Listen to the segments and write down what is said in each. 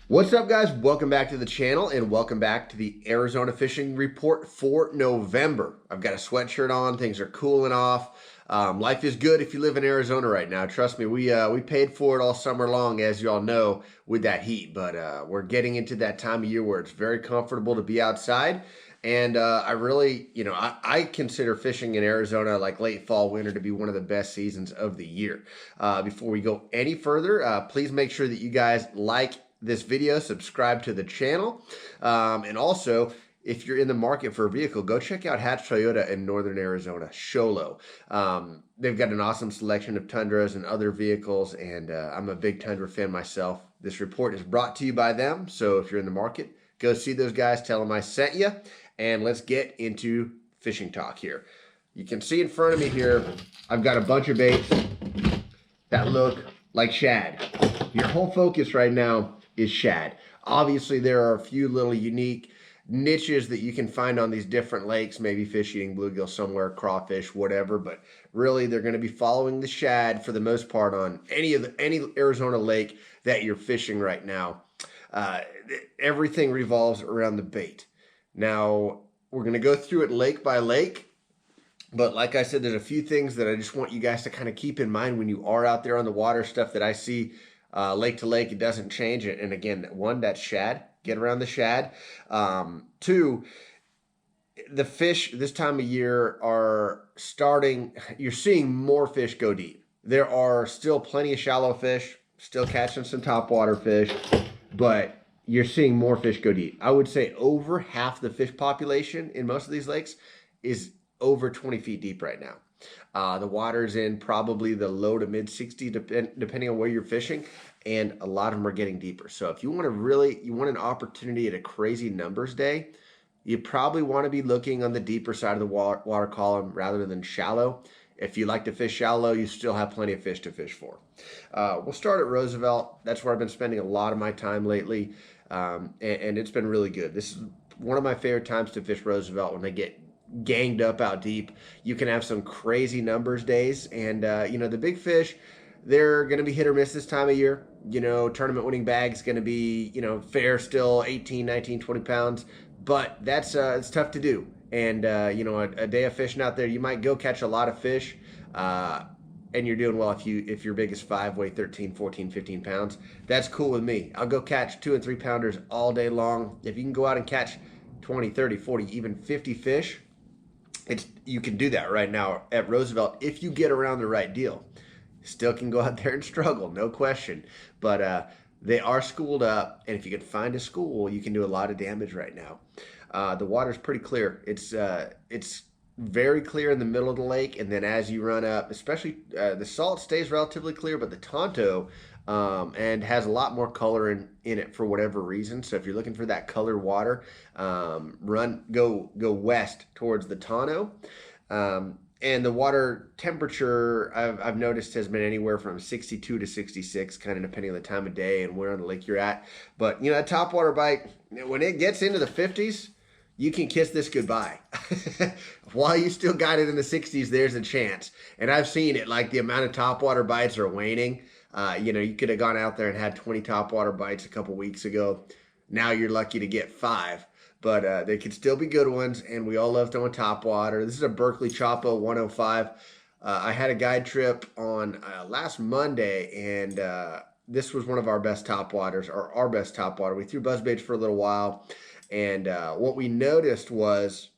What's up, guys? Welcome back to the channel and welcome back to the Arizona fishing report for November. I've got a sweatshirt on. Things are cooling off. Life is good if you live in Arizona right now. Trust me, we paid for it all summer long, as you all know, with that heat. But we're getting into that time of year where it's very comfortable to be outside. And I really, I consider fishing in Arizona like late fall, winter to be one of the best seasons of the year. Before we go any further, please make sure that you guys like this video, subscribe to the channel, and also if you're in the market for a vehicle, go check out Hatch Toyota in Northern Arizona, Show Low. They've got an awesome selection of Tundras and other vehicles, and I'm a big Tundra fan myself. This report is brought to you by them, so if you're in the market, go see those guys, tell them I sent you, and let's get into fishing talk here. You can see in front of me here, I've got a bunch of baits that look like shad. Your whole focus right now is shad. Obviously, there are a few little unique niches that you can find on these different lakes, maybe fish eating bluegill somewhere, crawfish, whatever, but really they're going to be following the shad for the most part on any Arizona lake that you're fishing right now. Everything revolves around the bait. Now, we're going to go through it lake by lake, but like I said, there's a few things that I just want you guys to kind of keep in mind when you are out there on the water, stuff that I see lake to lake, it doesn't change it. And again, one, that's shad. Get around the shad. Two, the fish this time of year are starting, you're seeing more fish go deep. There are still plenty of shallow fish, still catching some topwater fish, but you're seeing more fish go deep. I would say over half the fish population in most of these lakes is over 20 feet deep right now. The water's in probably the low to mid 60, depending on where you're fishing, and a lot of them are getting deeper. So if you want an opportunity at a crazy numbers day, you probably want to be looking on the deeper side of the water column rather than shallow. If you like to fish shallow, you still have plenty of fish to fish for. We'll start at Roosevelt. That's where I've been spending a lot of my time lately, and it's been really good. This is one of my favorite times to fish Roosevelt when they get ganged up out deep. You can have some crazy numbers days, and the big fish, they're going to be hit or miss this time of year. Tournament winning bag's going to be fair still, 18, 19, 20 pounds, but that's it's tough to do. And a day of fishing out there, you might go catch a lot of fish, and you're doing well if your biggest five weigh 13, 14, 15 pounds. That's cool with me. I'll go catch 2 and 3 pounders all day long. If you can go out and catch 20, 30, 40, even 50 fish, you can do that right now at Roosevelt if you get around the right deal. Still can go out there and struggle, no question. But they are schooled up, and if you can find a school, you can do a lot of damage right now. The water's pretty clear. It's very clear in the middle of the lake, and then as you run up, especially the salt stays relatively clear, but the Tonto and has a lot more color in it for whatever reason. So if you're looking for that color water, go west towards the Tonto. And the water temperature I've noticed has been anywhere from 62 to 66, kind of depending on the time of day and where on the lake you're at. But a topwater bite, when it gets into the 50s, you can kiss this goodbye. While you still got it in the 60s, there's a chance. And I've seen it, like the amount of topwater bites are waning. You could have gone out there and had 20 topwater bites a couple weeks ago. Now you're lucky to get 5. But they could still be good ones, and we all love throwing topwater. This is a Berkeley Chopo 105. I had a guide trip on last Monday, and this was one of our best topwaters, or our best topwater. We threw buzzbaits for a little while, and what we noticed was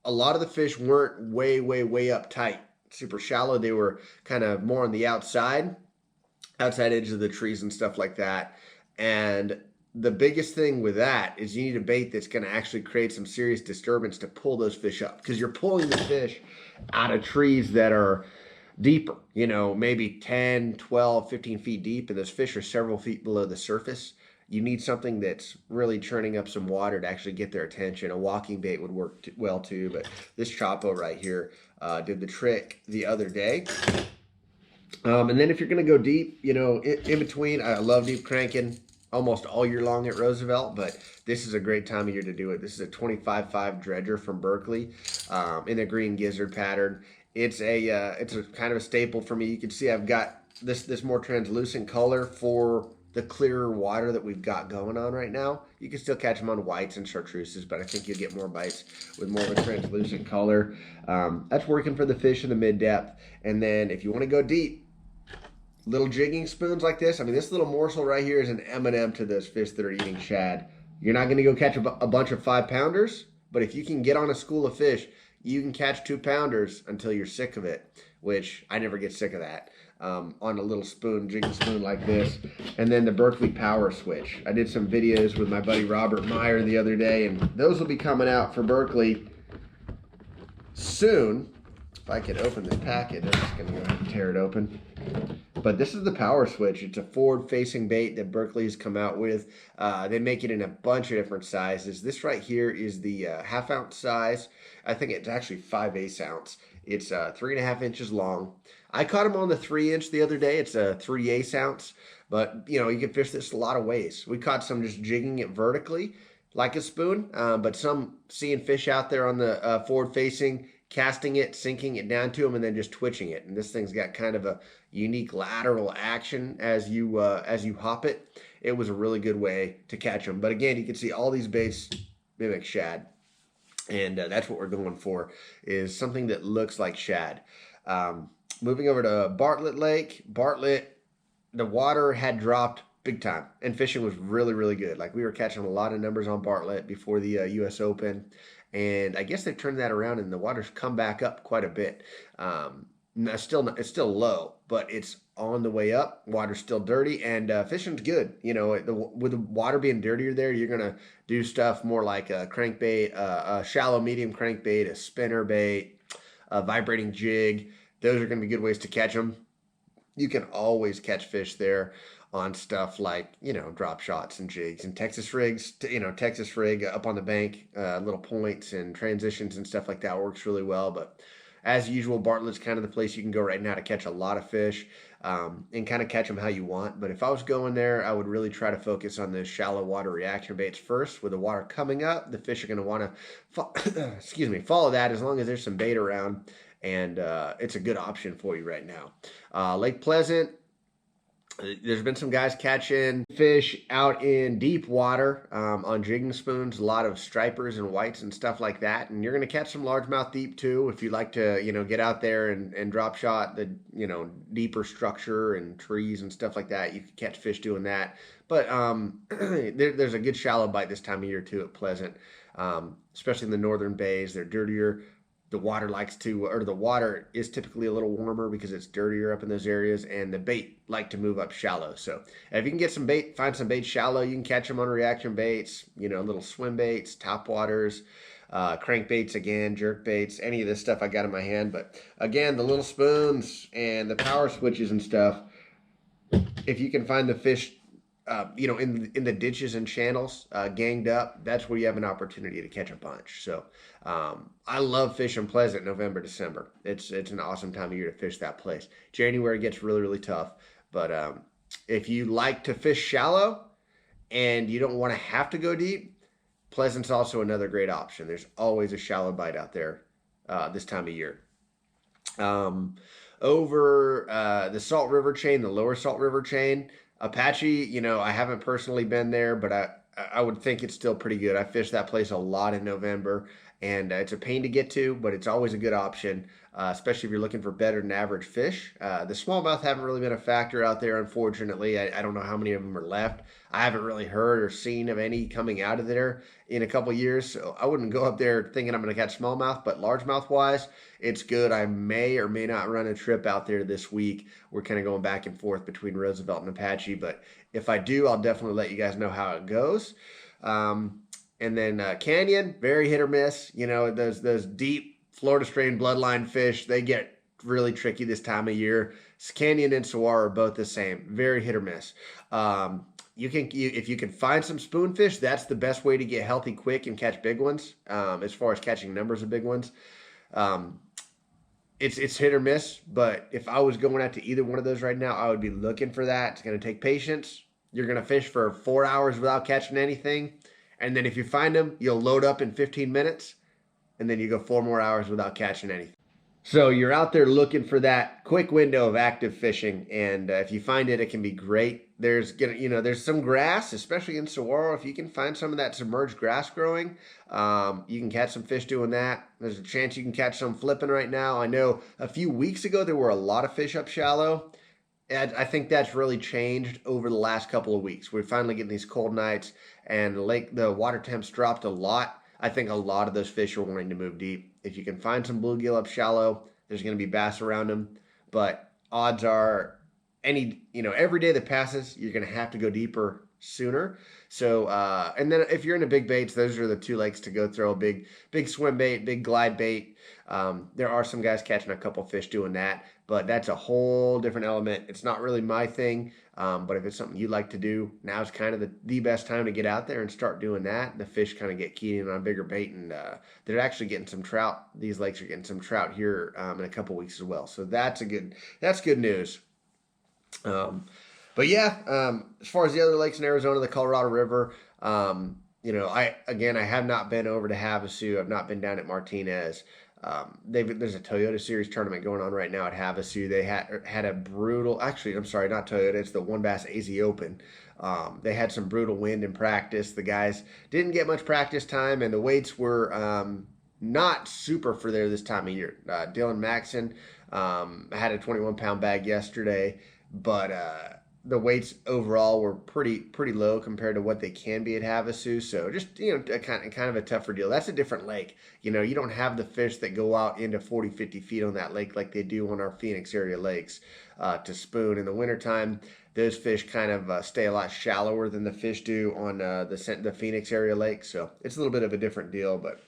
a lot of the fish weren't way up tight, super shallow. They were kind of more on the outside edge of the trees and stuff like that. And the biggest thing with that is you need a bait that's going to actually create some serious disturbance to pull those fish up, because you're pulling the fish out of trees that are deeper, maybe 10, 12, 15 feet deep, and those fish are several feet below the surface. You need something that's really churning up some water to actually get their attention. A walking bait would work well too, but this Chopo right here did the trick the other day. And then if you're going to go deep, in between, I love deep cranking almost all year long at Roosevelt, but this is a great time of year to do it. This is a 25.5 dredger from Berkeley in a green gizzard pattern. It's a kind of a staple for me. You can see I've got this more translucent color for the clearer water that we've got going on right now. You can still catch them on whites and chartreuses, but I think you'll get more bites with more of a translucent color. That's working for the fish in the mid-depth. And then if you want to go deep, little jigging spoons like this. I mean, this little morsel right here is an M&M to those fish that are eating shad. You're not going to go catch a bunch of 5-pounders, but if you can get on a school of fish, you can catch 2-pounders until you're sick of it, which I never get sick of that. On a little spoon, jigging spoon like this. And then the Berkley Power Switch. I did some videos with my buddy Robert Meyer the other day, and those will be coming out for Berkley soon. If I could open this packet, I'm just going to go ahead and tear it open. But this is the Power Switch. It's a forward-facing bait that Berkley's come out with. They make it in a bunch of different sizes. This right here is the half-ounce size. I think it's actually 5/8 ounce. It's 3.5 inches long. I caught him on the 3-inch the other day. It's a 3/8 ounce. But, you know, you can fish this a lot of ways. We caught some just jigging it vertically like a spoon. But some seeing fish out there on the forward-facing, casting it, sinking it down to them, and then just twitching it. And this thing's got kind of a unique lateral action as you hop it. It was a really good way to catch them. But again, you can see all these baits mimic shad. And that's what we're going for, is something that looks like shad. Moving over to Bartlett Lake. Bartlett, the water had dropped big time, and fishing was really, really good. Like, we were catching a lot of numbers on Bartlett before the U.S. Open. And I guess they've turned that around, and the water's come back up quite a bit. It's still low, but it's on the way up. Water's still dirty, and fishing's good. You know, with the water being dirtier there, you're gonna do stuff more like a crankbait, a shallow medium crankbait, a spinner bait, a vibrating jig. Those are gonna be good ways to catch them. You can always catch fish there on stuff like, you know, drop shots and jigs and Texas rigs. You know, Texas rig up on the bank, little points and transitions and stuff like that works really well. But as usual, Bartlett's kind of the place you can go right now to catch a lot of fish, and kind of catch them how you want. But if I was going there, I would really try to focus on the shallow water reaction baits first. With the water coming up, the fish are going to want to follow that, as long as there's some bait around, and it's a good option for you right now. Lake Pleasant, there's been some guys catching fish out in deep water on jigging spoons, a lot of stripers and whites and stuff like that. And you're going to catch some largemouth deep too. If you like to, you know, get out there and drop shot the, you know, deeper structure and trees and stuff like that, you can catch fish doing that. But there's a good shallow bite this time of year too at Pleasant, especially in the northern bays. They're dirtier. The water is typically a little warmer because it's dirtier up in those areas, and the bait like to move up shallow. So if you can get some bait, find some bait shallow, you can catch them on reaction baits, you know, little swim baits, top waters, crank baits again, jerk baits, any of this stuff I got in my hand. But again, the little spoons and the power switches and stuff, if you can find the fish, you know, in the ditches and channels, ganged up, that's where you have an opportunity to catch a bunch. So I love fishing Pleasant November, December. It's an awesome time of year to fish that place. January gets really, really tough. But if you like to fish shallow and you don't want to have to go deep, Pleasant's also another great option. There's always a shallow bite out there this time of year. Over the Salt River chain, the lower Salt River chain, Apache, you know, I haven't personally been there, but I would think it's still pretty good. I fished that place a lot in November, and it's a pain to get to, but it's always a good option, especially if you're looking for better than average fish. The smallmouth haven't really been a factor out there, unfortunately. I don't know how many of them are left. I haven't really heard or seen of any coming out of there in a couple years, so I wouldn't go up there thinking I'm going to catch smallmouth, but largemouth-wise, it's good. I may or may not run a trip out there this week. We're kind of going back and forth between Roosevelt and Apache, but if I do, I'll definitely let you guys know how it goes. And then Canyon, very hit or miss. You know, those deep Florida strain bloodline fish, they get really tricky this time of year. Canyon and Saguaro are both the same, very hit or miss. If you can find some spoonfish, that's the best way to get healthy quick and catch big ones. As far as catching numbers of big ones, it's hit or miss. But if I was going out to either one of those right now, I would be looking for that. It's going to take patience. You're going to fish for 4 hours without catching anything, and then if you find them, you'll load up in 15 minutes, and then you go 4 more hours without catching anything. So you're out there looking for that quick window of active fishing, and if you find it, it can be great. there's some grass, especially in Saguaro. If you can find some of that submerged grass growing, you can catch some fish doing that. There's a chance you can catch some flipping right now. I know a few weeks ago there were a lot of fish up shallow. And I think that's really changed over the last couple of weeks. We're finally getting these cold nights, and the water temps dropped a lot. I think a lot of those fish are wanting to move deep. If you can find some bluegill up shallow, there's going to be bass around them. But odds are, every day that passes, you're going to have to go deeper sooner. So, and then if you're into big baits, those are the two lakes to go throw. Big swim bait, big glide bait. There are some guys catching a couple fish doing that, but that's a whole different element. It's not really my thing, but if it's something you like to do, now's kind of the best time to get out there and start doing that. The fish kind of get keyed in on bigger bait, and they're actually getting some trout. These lakes are getting some trout here in a couple weeks as well. So that's good news. But yeah, as far as the other lakes in Arizona, the Colorado River, I have not been over to Havasu. I've not been down at Martinez. There's a Toyota Series tournament going on right now at Havasu. They had a brutal, actually, I'm sorry, not Toyota, it's the One Bass AZ Open. They had some brutal wind in practice. The guys didn't get much practice time, and the weights were not super for there this time of year. Dylan Maxson had a 21-pound bag yesterday, but the weights overall were pretty low compared to what they can be at Havasu. So just, kind of a tougher deal. That's a different lake. You don't have the fish that go out into 40, 50 feet on that lake like they do on our Phoenix area lakes to spoon. In the wintertime, those fish kind of stay a lot shallower than the fish do on the Phoenix area lake. So it's a little bit of a different deal. But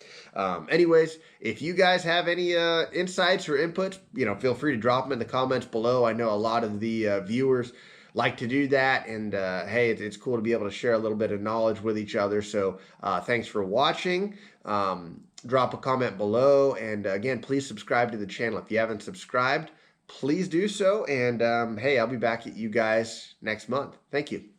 anyways, if you guys have any insights or inputs, feel free to drop them in the comments below. I know a lot of the viewers like to do that, and hey, it's cool to be able to share a little bit of knowledge with each other. So thanks for watching. Drop a comment below, and again, please subscribe to the channel. If you haven't subscribed, please do so, and hey, I'll be back at you guys next month. Thank you.